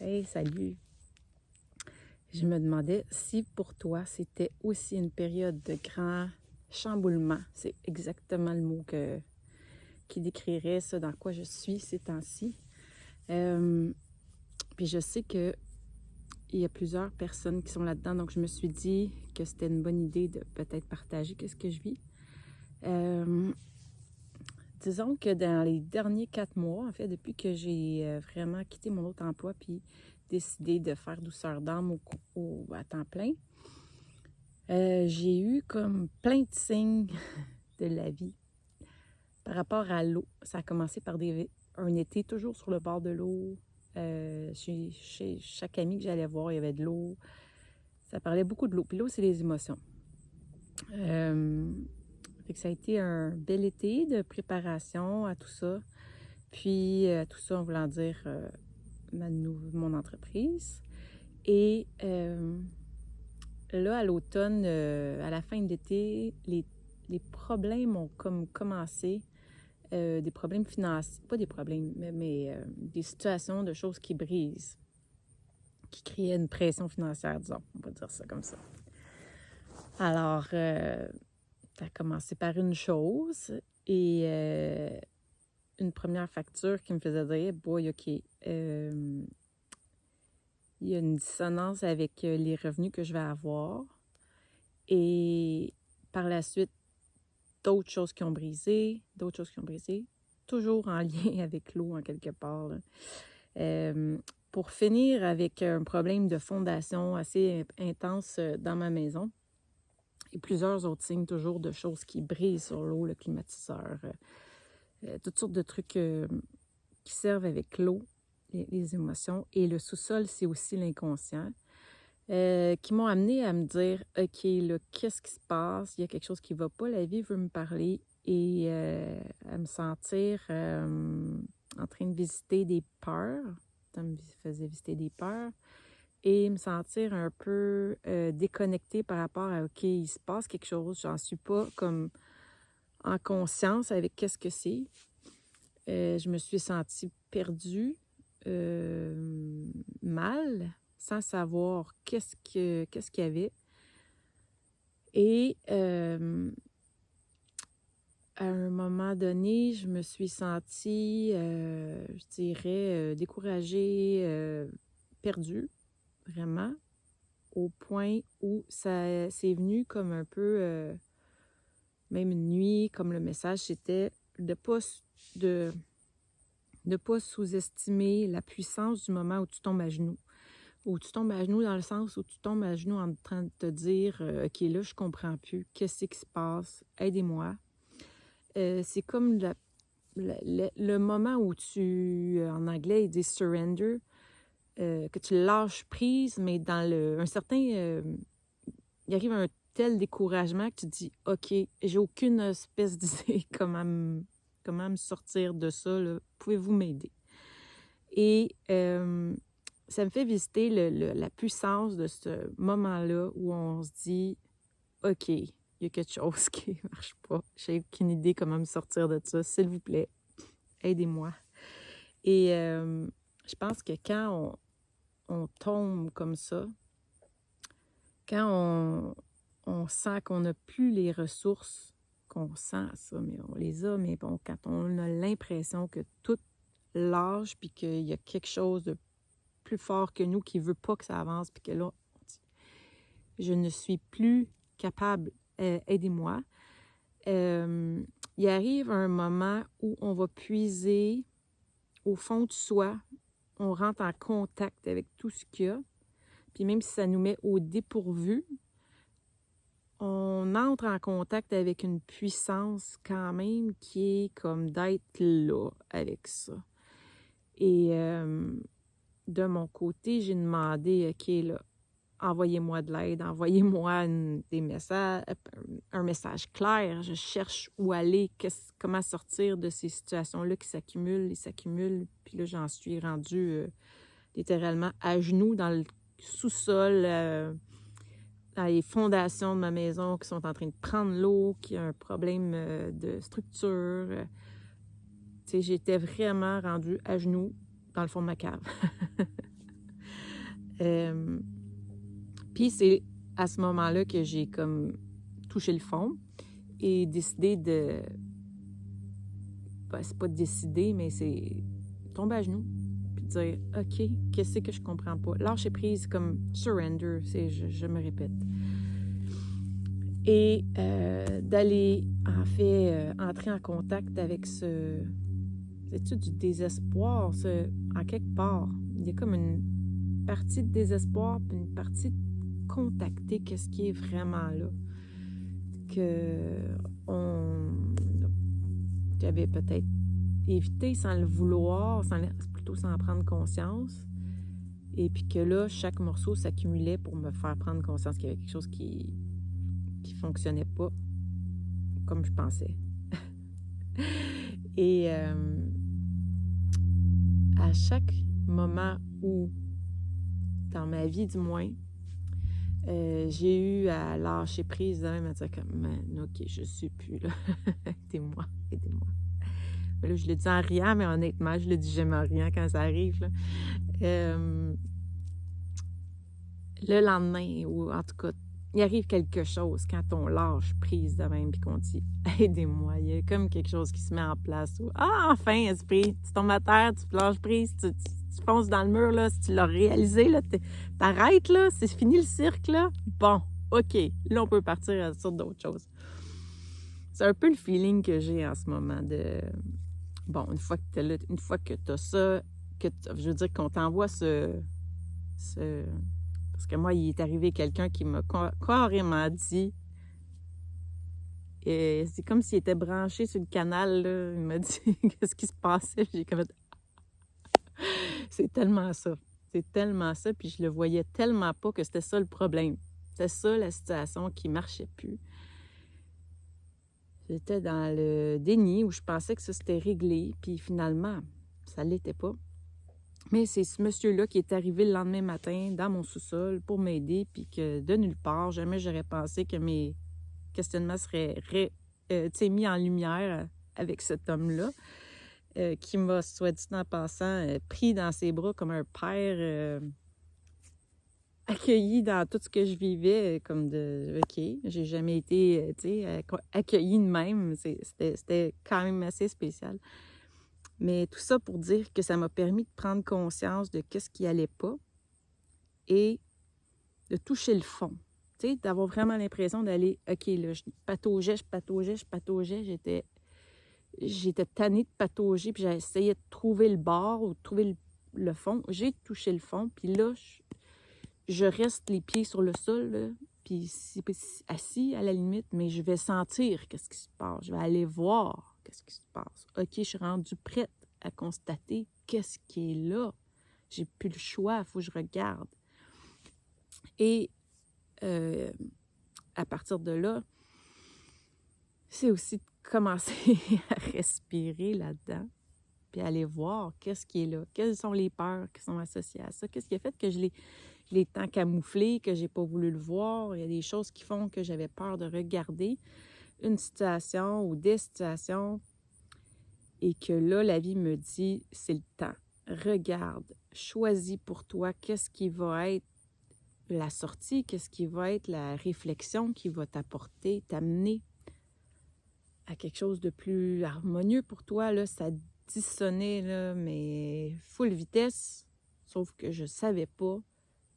Hey, salut! Je me demandais si pour toi c'était aussi une période de grand chamboulement. C'est exactement le mot qui décrirait ça dans quoi je suis ces temps-ci. Euh, Puis je sais qu'il y a plusieurs personnes qui sont là-dedans, donc je me suis dit que c'était une bonne idée de peut-être partager qu'est-ce que je vis. Euh, Disons que dans les derniers 4 mois, en fait, depuis que j'ai vraiment quitté mon autre emploi puis décidé de faire douceur d'âme à temps plein, j'ai eu comme plein de signes de la vie par rapport à l'eau. Ça a commencé par un été toujours sur le bord de l'eau. Chez chaque ami que j'allais voir, il y avait de l'eau. Ça parlait beaucoup de l'eau. Puis l'eau, c'est les émotions. Fait que ça a été un bel été de préparation à tout ça. Puis tout ça en voulant dire mon entreprise. Et là, à l'automne, à la fin de l'été, les problèmes ont comme commencé. Des problèmes financiers, pas des problèmes, mais des situations de choses qui brisent, qui créaient une pression financière, disons, on va dire ça comme ça. Alors, ça a commencé par une chose et une première facture qui me faisait dire, boy, OK, il y a une dissonance avec les revenus que je vais avoir. Et par la suite, d'autres choses qui ont brisé, toujours en lien avec l'eau en quelque part. Pour finir avec un problème de fondation assez intense dans ma maison et plusieurs autres signes toujours de choses qui brisent sur l'eau, le climatiseur, toutes sortes de trucs qui servent avec l'eau, les émotions. Et le sous-sol, c'est aussi l'inconscient. Qui m'ont amené à me dire, OK, là, qu'est-ce qui se passe? Il y a quelque chose qui ne va pas, la vie veut me parler et à me sentir en train de visiter des peurs. Ça me faisait visiter des peurs et me sentir un peu déconnectée par rapport à, OK, il se passe quelque chose, j'en suis pas comme en conscience avec qu'est-ce que c'est. Je me suis sentie perdue, mal, sans savoir qu'est-ce qu'il y avait. Et à un moment donné, je me suis sentie, je dirais, découragée, perdue, vraiment, au point où ça c'est venu comme un peu, même une nuit, comme le message, c'était de ne pas sous-estimer la puissance du moment où tu tombes à genoux. Où tu tombes à genoux dans le sens où tu tombes à genoux en train de te dire OK, là, je comprends plus. Qu'est-ce qui se passe? Aidez-moi. C'est comme le moment où en anglais, ils disent surrender, que tu lâches prise, mais dans un certain... il arrive un tel découragement que tu te dis OK, j'ai aucune espèce d'idée comment me sortir de ça. Là. Pouvez-vous m'aider? Et ça me fait visiter la puissance de ce moment-là où on se dit OK, il y a quelque chose qui ne marche pas. J'ai aucune idée comment me sortir de ça. S'il vous plaît, aidez-moi. Et je pense que quand on tombe comme ça, quand on sent qu'on n'a plus les ressources, qu'on sent ça, mais on les a, mais bon, quand on a l'impression que tout lâche puis qu'il y a quelque chose de plus fort que nous qui ne veut pas que ça avance puis que là, on dit, je ne suis plus capable, aidez-moi. Il arrive un moment où on va puiser au fond de soi, on rentre en contact avec tout ce qu'il y a, puis même si ça nous met au dépourvu, on entre en contact avec une puissance quand même qui est comme d'être là avec ça. Et de mon côté, j'ai demandé, OK, là, envoyez-moi de l'aide, envoyez-moi des messages, un message clair. Je cherche où aller, comment sortir de ces situations-là qui s'accumulent et s'accumulent. Puis là, j'en suis rendue littéralement à genoux dans le sous-sol, dans les fondations de ma maison qui sont en train de prendre l'eau, qui a un problème de structure. Tu sais, j'étais vraiment rendue à genoux dans le fond de ma cave. Puis c'est à ce moment-là que j'ai comme touché le fond et décidé de... Ben, c'est pas décider, mais c'est tomber à genoux puis dire « OK, qu'est-ce que je comprends pas? » Lâcher prise comme surrender, je me répète. Et d'aller, en fait, entrer en contact avec c'est-tu du désespoir, en quelque part. Il y a comme une partie de désespoir puis une partie de contacter qu'est-ce qui est vraiment là. J'avais peut-être évité sans le vouloir, plutôt sans en prendre conscience. Et puis que là, chaque morceau s'accumulait pour me faire prendre conscience qu'il y avait quelque chose qui fonctionnait pas comme je pensais. Et à chaque moment où, dans ma vie du moins, j'ai eu à lâcher prise de même, à dire comme, man, OK, je suis plus là. Aidez-moi. Mais là, je le dis en riant, mais honnêtement, je le dis jamais en riant quand ça arrive, là. Le lendemain, ou en tout cas, il arrive quelque chose quand on lâche prise de même puis qu'on dit « Aidez-moi ». Il y a comme quelque chose qui se met en place. Où, enfin, esprit, tu tombes à terre, tu lâches prise, tu fonces dans le mur, là, si tu l'as réalisé, là, t'arrêtes, là, c'est fini le cirque, là. Bon, OK, là, on peut partir sur d'autres choses. C'est un peu le feeling que j'ai en ce moment de... Bon, une fois que tu as ça, je veux dire qu'on t'envoie parce que moi, il est arrivé quelqu'un qui m'a carrément dit, c'est comme s'il était branché sur le canal, là. Il m'a dit qu'est-ce qui se passait. J'ai comme c'est tellement ça. C'est tellement ça. Puis je le voyais tellement pas que c'était ça le problème. C'était ça la situation qui marchait plus. J'étais dans le déni où je pensais que ça s'était réglé. Puis finalement, ça l'était pas. Mais c'est ce monsieur-là qui est arrivé le lendemain matin dans mon sous-sol pour m'aider, puis que de nulle part, jamais j'aurais pensé que mes questionnements seraient mis en lumière avec cet homme-là, qui m'a, soit dit en passant, pris dans ses bras comme un père, accueilli dans tout ce que je vivais, comme de « OK, j'ai jamais été, accueillie de même ». C'était quand même assez spécial. Mais tout ça pour dire que ça m'a permis de prendre conscience de qu'est-ce qui allait pas et de toucher le fond. Tu sais, d'avoir vraiment l'impression d'aller, OK, là, je pataugeais. J'étais tannée de patauger, puis j'essayais de trouver le bord ou de trouver le fond. J'ai touché le fond, puis là, je reste les pieds sur le sol, là, puis assis à la limite, mais je vais sentir qu'est-ce qui se passe. Je vais aller voir qu'est-ce qui se passe. OK, je suis rendue prête à constater qu'est-ce qui est là. J'ai plus le choix, il faut que je regarde. Et à partir de là, c'est aussi de commencer à respirer là-dedans, puis aller voir qu'est-ce qui est là, quelles sont les peurs qui sont associées à ça, qu'est-ce qui a fait que je l'ai tant camouflé, que j'ai pas voulu le voir. Il y a des choses qui font que j'avais peur de regarder une situation ou des situations et que là, la vie me dit, c'est le temps. Regarde, choisis pour toi qu'est-ce qui va être la sortie, qu'est-ce qui va être la réflexion qui va t'amener à quelque chose de plus harmonieux pour toi. Là, ça dissonnait, là, mais full vitesse, sauf que je savais pas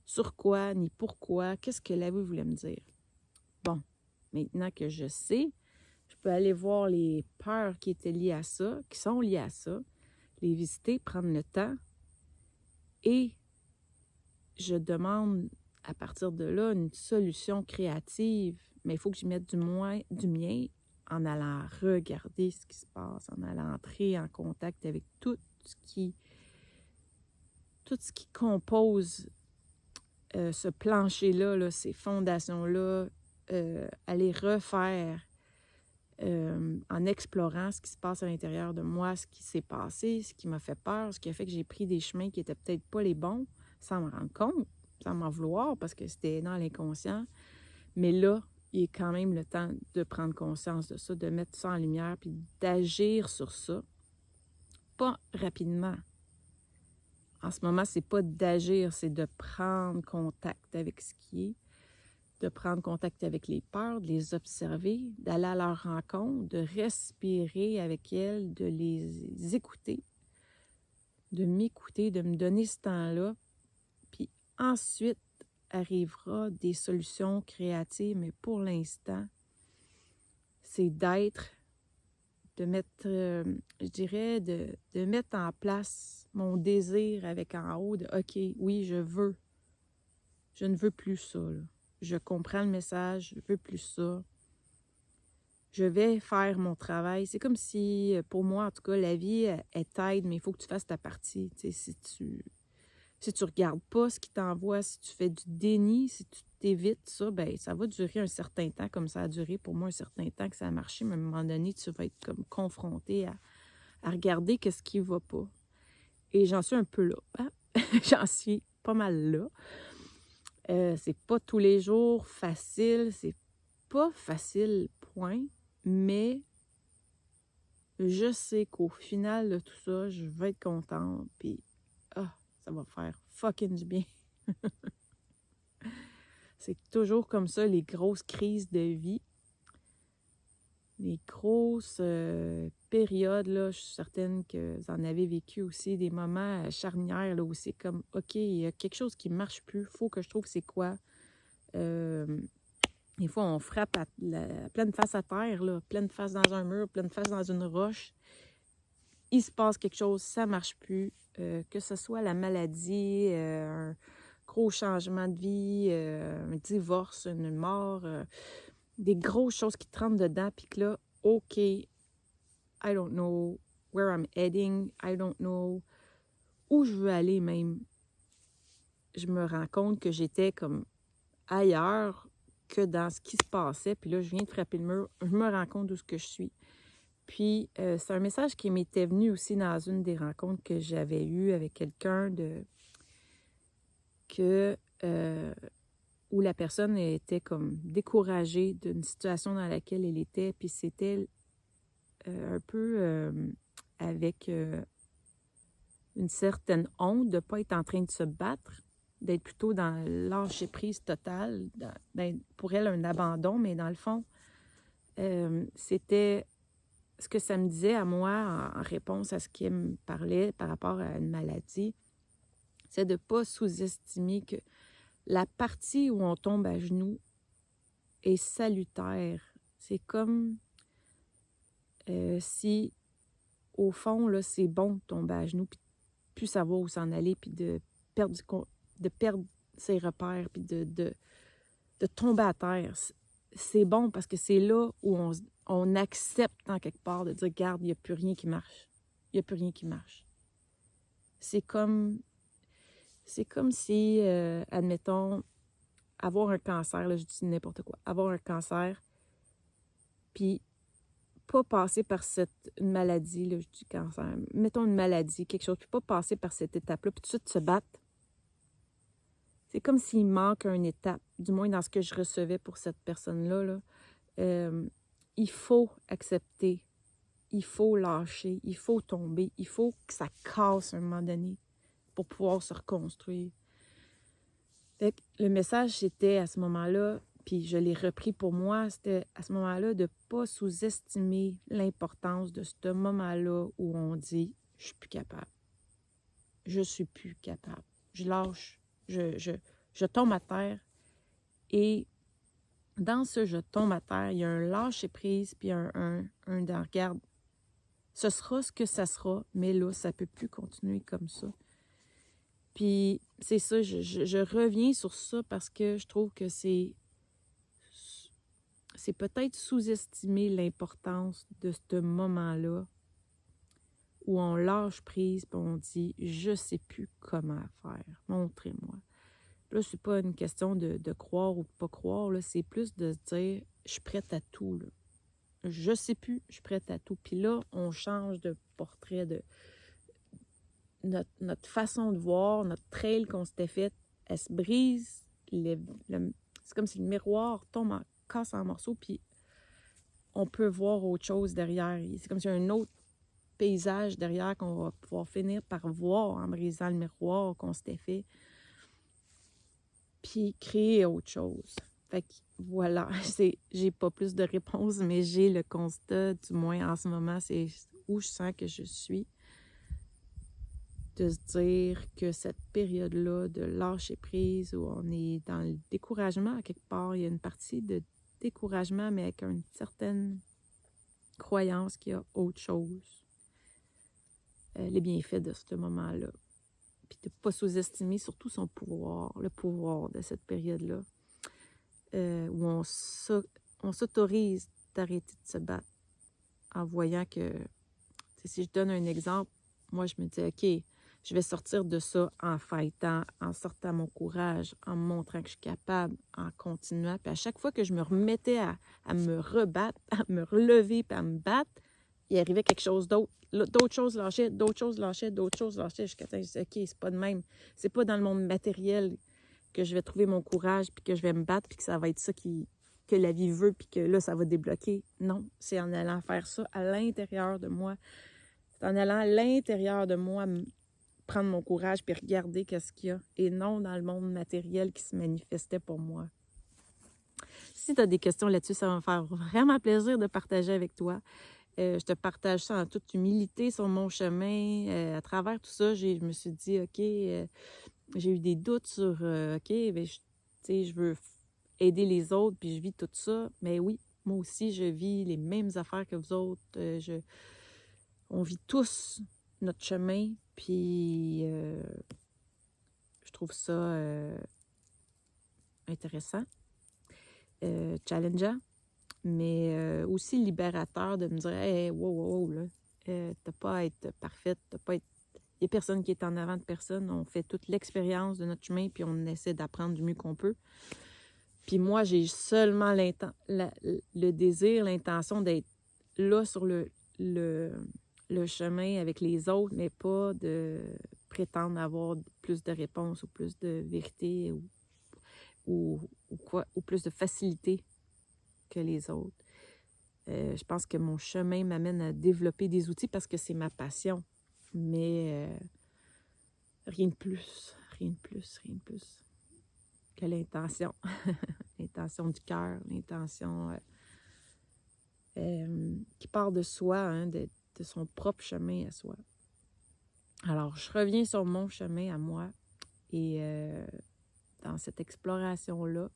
sur quoi ni pourquoi, qu'est-ce que la vie voulait me dire. Bon, maintenant que je sais, je peux aller voir les peurs qui étaient liées à ça, qui sont liées à ça, les visiter, prendre le temps et je demande à partir de là une solution créative, mais il faut que j'y mette du mien en allant regarder ce qui se passe, en allant entrer en contact avec tout ce qui compose ce plancher-là, là, ces fondations-là, aller refaire en explorant ce qui se passe à l'intérieur de moi, ce qui s'est passé, ce qui m'a fait peur, ce qui a fait que j'ai pris des chemins qui n'étaient peut-être pas les bons, sans me rendre compte, sans m'en vouloir, parce que c'était dans l'inconscient. Mais là, il est quand même le temps de prendre conscience de ça, de mettre ça en lumière, puis d'agir sur ça. Pas rapidement, en ce moment, c'est pas d'agir, c'est de prendre contact avec ce qui est, de prendre contact avec les peurs, de les observer, d'aller à leur rencontre, de respirer avec elles, de les écouter, de m'écouter, de me donner ce temps-là. Puis ensuite arrivera des solutions créatives, mais pour l'instant, c'est d'être, de mettre, je dirais, de mettre en place mon désir avec en haut de « OK, oui, je ne veux plus ça, là. Je comprends le message, je veux plus ça. Je vais faire mon travail. » C'est comme si, pour moi, en tout cas, la vie, elle t'aide, mais il faut que tu fasses ta partie. Tu sais, si tu regardes pas ce qui t'envoie, si tu fais du déni, si tu t'évites ça, ben ça va durer un certain temps, comme ça a duré pour moi un certain temps que ça a marché, mais à un moment donné, tu vas être comme confronté à regarder qu'est-ce qui va pas. Et j'en suis un peu là. Hein? J'en suis pas mal là. C'est pas tous les jours facile, c'est pas facile, point, mais je sais qu'au final de tout ça, je vais être contente, puis ça va faire fucking du bien. C'est toujours comme ça, les grosses crises de vie, les grosses périodes, là, je suis certaine que vous en avez vécu aussi, des moments charnières, là, où c'est comme, OK, il y a quelque chose qui ne marche plus, il faut que je trouve c'est quoi. Des fois, on frappe à pleine face à terre, là, pleine face dans un mur, pleine face dans une roche. Il se passe quelque chose, ça ne marche plus, que ce soit la maladie, un gros changement de vie, un divorce, une mort, des grosses choses qui te rentrent dedans, puis que là, OK, I don't know where I'm heading, I don't know où je veux aller même. Je me rends compte que j'étais comme ailleurs que dans ce qui se passait, puis là, je viens de frapper le mur, je me rends compte d'où ce que je suis. Puis, c'est un message qui m'était venu aussi dans une des rencontres que j'avais eues avec quelqu'un où la personne était comme découragée d'une situation dans laquelle elle était, puis c'était un peu avec une certaine honte de ne pas être en train de se battre, d'être plutôt dans lâcher-prise totale, pour elle un abandon, mais dans le fond, c'était ce que ça me disait à moi en réponse à ce qu'elle me parlait par rapport à une maladie, c'est de ne pas sous-estimer que la partie où on tombe à genoux est salutaire. C'est comme si, au fond, là, c'est bon de tomber à genoux, puis de plus savoir où s'en aller, puis de perdre ses repères, puis de tomber à terre. C'est bon parce que c'est là où on accepte en quelque part de dire, regarde, il n'y a plus rien qui marche. Il n'y a plus rien qui marche. C'est comme si, admettons, avoir un cancer, là, je dis n'importe quoi, avoir un cancer, puis pas passer par une maladie, là, je dis cancer, mettons une maladie, quelque chose, puis pas passer par cette étape-là, puis tout de suite se battre. C'est comme s'il manque une étape, du moins dans ce que je recevais pour cette personne-là. Là. Il faut accepter, il faut lâcher, il faut tomber, il faut que ça casse à un moment donné pour pouvoir se reconstruire. Fait que le message, c'était à ce moment-là, puis je l'ai repris pour moi, c'était à ce moment-là de ne pas sous-estimer l'importance de ce moment-là où on dit « je suis plus capable, je suis plus capable, je lâche, je tombe à terre ». Et dans ce « je tombe à terre », il y a un lâcher-prise, puis un dans « regarde, ce sera ce que ça sera, mais là, ça ne peut plus continuer comme ça ». Puis c'est ça, je reviens sur ça parce que je trouve que c'est peut-être sous-estimer l'importance de ce moment-là où on lâche prise et on dit « je ne sais plus comment faire, montrez-moi ». Là, c'est pas une question de croire ou de pas croire, là, c'est plus de se dire « je suis prête à tout ». Là. Je ne sais plus, je suis prête à tout. Puis là, on change de portrait de notre façon de voir, notre trail qu'on s'était fait, elle se brise. C'est comme si le miroir casse en morceaux, puis on peut voir autre chose derrière. C'est comme s'il y a un autre paysage derrière qu'on va pouvoir finir par voir en brisant le miroir qu'on s'était fait, puis créer autre chose. Fait que voilà, j'ai pas plus de réponses, mais j'ai le constat, du moins en ce moment, c'est où je sens que je suis, de se dire que cette période-là de lâcher prise, où on est dans le découragement, à quelque part, il y a une partie de découragement, mais avec une certaine croyance qu'il y a autre chose, les bienfaits de ce moment-là. Puis de ne pas sous-estimer surtout son pouvoir, le pouvoir de cette période-là, où on s'autorise d'arrêter de se battre en voyant que, si je donne un exemple, moi je me dis, OK, je vais sortir de ça en fightant, en sortant mon courage, en me montrant que je suis capable, en continuant. Puis à chaque fois que je me remettais à me rebattre, à me relever, puis à me battre, il arrivait quelque chose d'autre. D'autres choses lâchaient, d'autres choses lâchaient, d'autres choses lâchaient. Jusqu'à temps, je dis, OK, c'est pas de même. C'est pas dans le monde matériel que je vais trouver mon courage, puis que je vais me battre, puis que ça va être ça que la vie veut, puis que là, ça va débloquer. Non, c'est en allant faire ça à l'intérieur de moi. C'est en allant à l'intérieur de moi prendre mon courage puis regarder qu'est-ce qu'il y a, et non dans le monde matériel qui se manifestait pour moi. Si tu as des questions là-dessus, ça va me faire vraiment plaisir de partager avec toi. Je te partage ça en toute humilité sur mon chemin. À travers tout ça, je me suis dit, OK, j'ai eu des doutes sur, OK, bien, je veux aider les autres, puis je vis tout ça. Mais oui, moi aussi, je vis les mêmes affaires que vous autres. On vit tous notre chemin, puis je trouve ça intéressant, challengeant, mais aussi libérateur de me dire, hey, wow, là, t'as pas à être parfaite, t'as pas à être... Il n'y a personne qui est en avant de personne, on fait toute l'expérience de notre chemin, puis on essaie d'apprendre du mieux qu'on peut. Puis moi, j'ai seulement le désir, l'intention d'être là sur le chemin avec les autres, mais pas de prétendre avoir plus de réponses ou plus de vérité ou plus de facilité que les autres. Je pense que mon chemin m'amène à développer des outils parce que c'est ma passion, mais rien de plus que l'intention. L'intention du cœur, l'intention qui part de soi, hein, de son propre chemin à soi. Alors, je reviens sur mon chemin à moi et dans cette exploration-là.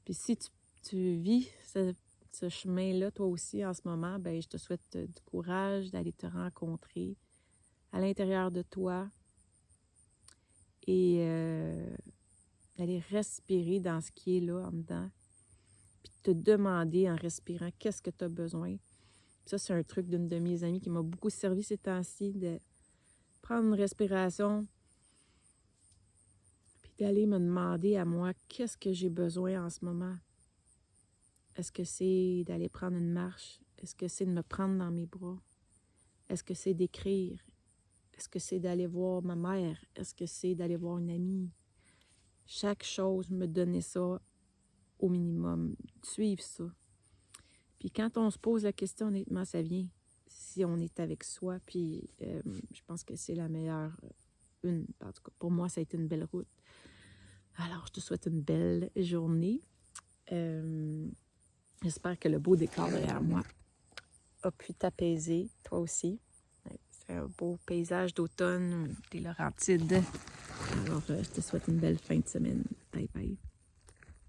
Puis si tu vis ce chemin-là, toi aussi, en ce moment, ben je te souhaite du courage d'aller te rencontrer à l'intérieur de toi et d'aller respirer dans ce qui est là, en dedans, puis te demander en respirant qu'est-ce que tu as besoin. Ça, c'est un truc d'une de mes amies qui m'a beaucoup servi ces temps-ci, de prendre une respiration, puis d'aller me demander à moi qu'est-ce que j'ai besoin en ce moment. Est-ce que c'est d'aller prendre une marche? Est-ce que c'est de me prendre dans mes bras? Est-ce que c'est d'écrire? Est-ce que c'est d'aller voir ma mère? Est-ce que c'est d'aller voir une amie? Chaque chose, me donner ça au minimum, suivre ça. Puis quand on se pose la question, honnêtement, ça vient si on est avec soi. Puis je pense que c'est la meilleure, en tout cas, pour moi, ça a été une belle route. Alors, je te souhaite une belle journée. J'espère que le beau décor derrière moi a pu t'apaiser, toi aussi. C'est un beau paysage d'automne, des Laurentides. Alors, je te souhaite une belle fin de semaine. Bye bye.